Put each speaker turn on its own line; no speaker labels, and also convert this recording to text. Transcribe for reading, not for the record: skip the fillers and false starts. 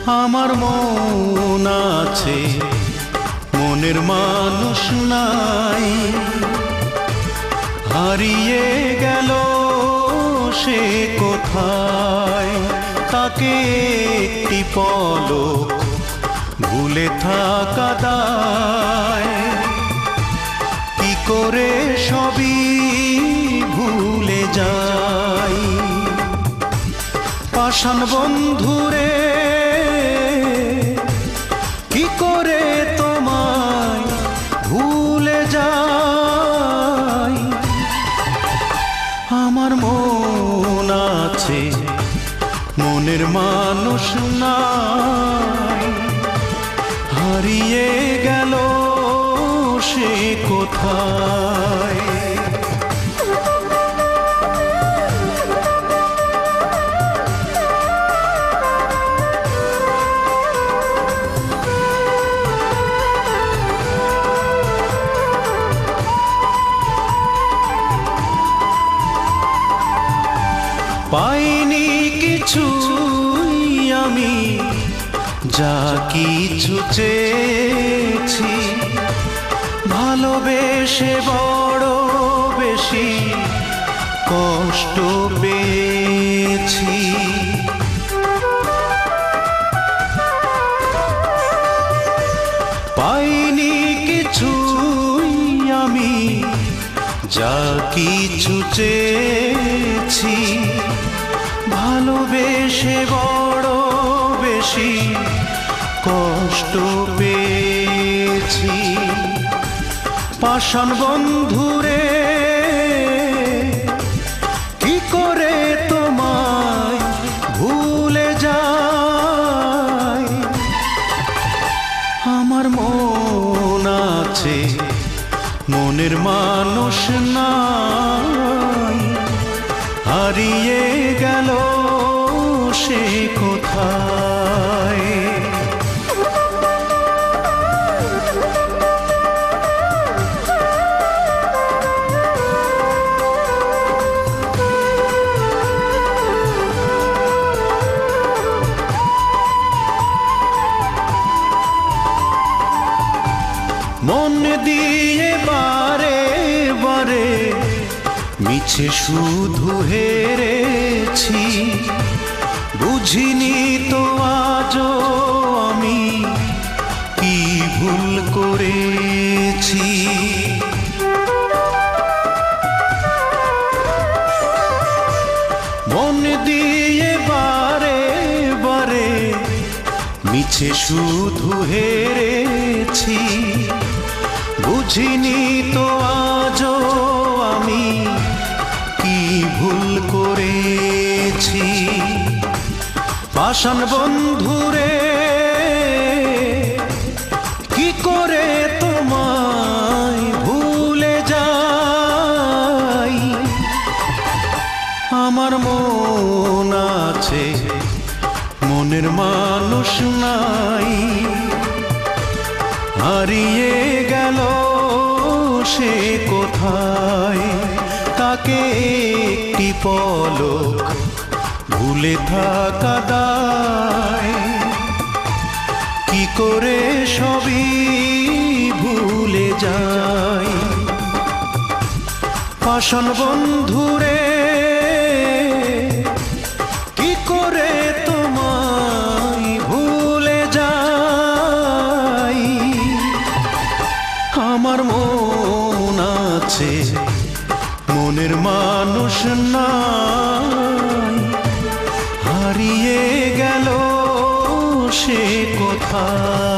আমার মন আছে, মনের মানুষ নাই। হারিয়ে গেল সে কোথায়, তাকে একটি পলক ভুলে থাকা দায়। কি করে সবই ভুলে যাই, পাষাণ বন্ধুরে কি করে তোমায় ভুলে যাই। আমার মন আছে, মনের মানুষ নাই। হারিয়ে গেল সে কোথায়। পাইনি কিছুই আমি, যা কিছু চেয়েছি। ভালোবেসে বড় বেশি কষ্ট পেয়েছি। পাইনি কিছুই আমি, যা কিছু চেয়েছি। ভালোবেসে বড় বেশি কষ্ট পেয়েছি। পাষাণ বন্ধুরে কি করে তোমায় ভুলে যাই। আমার মন আছে, মনের মানুষ নাই। হারিয়ে গেল সে কোথায়। মন দিয়ে বারে বারে মিছে শুধু হেরেছি। বুঝিনি তো আজও আমি কি ভুল করেছি। মন দিয়ে বারে বারে মিছে শুধু হেরেছি। বুঝিনি তো আজও আমি কি ভুল করেছি। পাষাণ বন্ধুরে কি করে তোমায় ভুলে যাই। আমার মন আছে, মনের মানুষ নাই। হারিয়ে গেল সে কোথায়, তাকে একটি পলক ভুলে থাকা দায়। কি করে সবই ভুলে যাই। পাষাণ বন্ধুরে কি করে তোমায় ভুলে যাই। আমার মন আছে, মনের মানুষ নাই। হারিয়ে গেল সে কোথায়।